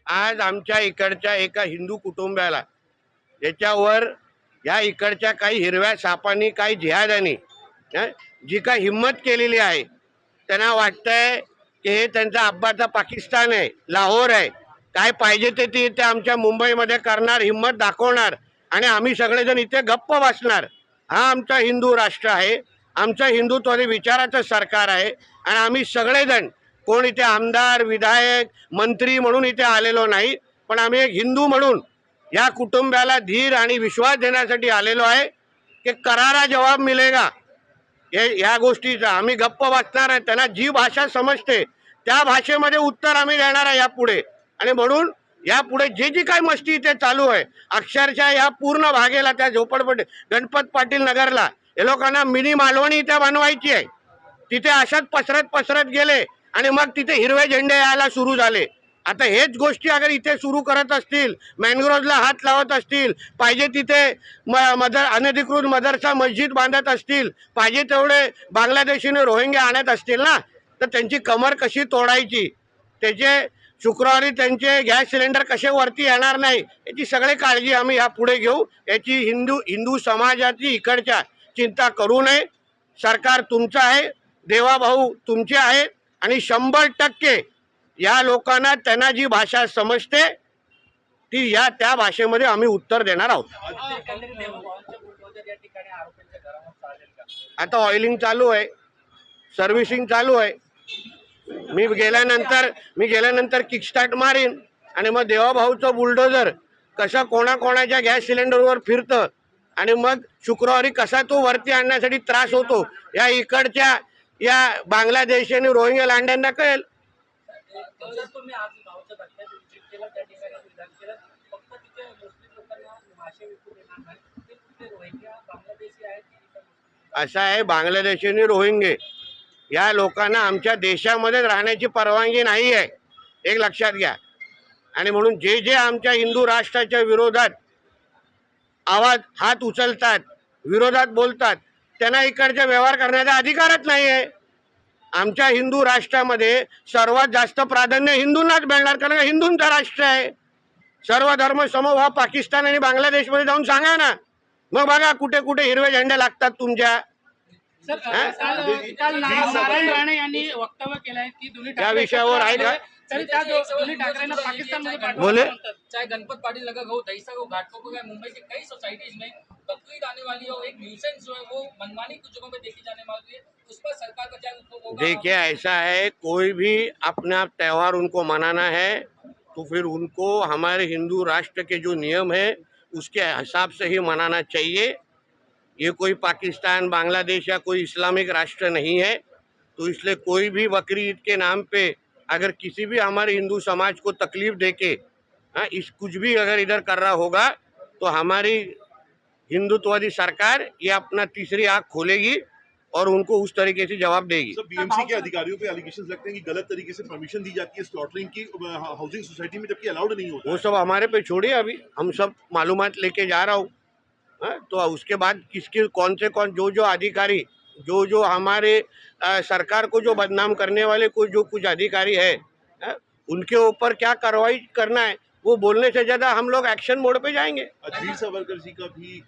आज आमच्या इकडच्या एका हिंदू कुटुंबाला याच्यावर या इकडच्या काही हिरव्या सापांनी काही जिहाद्यांनी जी काय हिम्मत केलेली आहे, त्यांना वाटतंय की हे त्यांचा अब्बाचा पाकिस्तान आहे, लाहोर आहे, काय पाहिजे ते आमच्या मुंबईमध्ये करणार, हिम्मत दाखवणार आणि आम्ही सगळेजण इथे गप्प बसणार. हा आमचा हिंदू राष्ट्र आहे, आमचं हिंदुत्वादी विचाराचं सरकार आहे आणि आम्ही सगळेजण कोण इथे आमदार विधायक मंत्री म्हणून इथे आलेलो नाही, पण आम्ही एक हिंदू म्हणून या कुटुंबाला धीर आणि विश्वास देण्यासाठी आलेलो आहे की करारा जवाब मिलेगा. या गोष्टीचा आम्ही गप्प वाचणार आहे. त्यांना जी भाषा समजते त्या भाषेमध्ये उत्तर आम्ही देणार आहे यापुढे. आणि म्हणून यापुढे जी काही मस्ती इथे चालू आहे, अक्षरशः या पूर्ण भागेला त्या झोपडपट्टी गणपत पाटील नगरला हे लोकांना मिनी मालवणी इथे बनवायची आहे. तिथे अशाच पसरत पसरत गेले आणि मग तिथे हिरवे झेंडे यायला सुरू झाले. आता हेच गोष्टी अगर इथे सुरू करत असतील, मॅनग्रोव्हला हात लावत असतील, पाहिजे तिथे अनधिकृत मदरसा मस्जिद बांधत असतील, पाहिजे तेवढे बांगलादेशीने रोहिंग्या आणत असतील ना, तर त्यांची कमर कशी तोडायची, त्याचे शुक्रवारी त्यांचे गॅस सिलेंडर कसे वरती येणार नाही, याची सगळी काळजी आम्ही यापुढे घेऊ. याची हिंदू समाजाची इकडच्या चिंता करू नये. सरकार तुमचं आहे, देवाभाऊ तुमचे आहेत आणि 100% या लोकांना त्यांना जी भाषा समजते ती त्या भाषेमध्ये आम्ही उत्तर देणार आहोत. आता ऑइलिंग चालू आहे, सर्व्हिसिंग चालू आहे. मी गेल्यानंतर किकस्टार्ट मारीन आणि मग देवाभाऊचं बुलडोजर कसा कोणाच्या गॅस सिलेंडरवर फिरतं आणि मग शुक्रवारी कसा तो वरती आणण्यासाठी त्रास होतो या इकडच्या या बांगलादेश आणि रोहिंग्या लांड्यांना कळेल. असं आहे, बांगलादेशी आणि रोहिंगे या लोकांना आमच्या देशामध्ये राहण्याची परवानगी नाही आहे, एक लक्षात घ्या. आणि म्हणून जे आमच्या हिंदू राष्ट्राच्या विरोधात हात उचलतात, विरोधात बोलतात, त्यांना इकडचा व्यवहार करण्याचा अधिकारच नाही आहे. आमच्या हिंदू राष्ट्रामध्ये सर्वात जास्त प्राधान्य हिंदूंनाच मिळणार, कारण हिंदूंचा राष्ट्र आहे. सर्व धर्म समभाव पाकिस्तान आणि बांगलादेशमध्ये जाऊन सांगा ना, मग बघा कुठे कुठे हिरवे झेंडे लागतात तुमच्या. नारायण राणे यांनी वक्तव्य केलंय की या विषयावर आहे का बोले? चाहे गणपत पाटिल नगर हो, दहीसर हो, घाटकोपर हो, मुंबई के कई सोसाइटीज में बकरीद आने वाली हो, एक न्यूसेंस जो है वो मनमानी कुछ जगहों पे देखी जाने वाली है, उस पर सरकार का क्या रुख होगा? देखिए, ऐसा है, कोई भी अपना त्योहार उनको मनाना है तो फिर उनको हमारे हिंदू राष्ट्र के जो नियम है उसके हिसाब से ही मनाना चाहिए. ये कोई पाकिस्तान बांग्लादेश या कोई इस्लामिक राष्ट्र नहीं है, तो इसलिए कोई भी बकरी ईद के नाम पे अगर किसी भी हमारे हिंदू समाज को तकलीफ देके इस कुछ भी अगर इधर कर रहा होगा तो हमारी हिंदुत्ववादी सरकार ये अपना तीसरी आंख खोलेगी और उनको उस तरीके से जवाब देगी. बीएमसी के अधिकारियों पे एलिगेशंस लगते हैं कि गलत तरीके से परमिशन दी जाती है स्लॉटरिंग की हाउसिंग सोसाइटी में, जबकि अलाउड नहीं होता. वो सब हमारे पे छोड़िए, अभी हम सब मालूमात लेके जा रहा हूँ. तो उसके बाद किसके कौन जो अधिकारी जो हमारे सरकार को जो बदनाम करने वाले जो कुछ अधिकारी है, उनके ऊपर क्या कार्रवाई करना है वो बोलने से ज्यादा हम लोग एक्शन मोड पे जाएंगे. वीर सावरकर जी का भी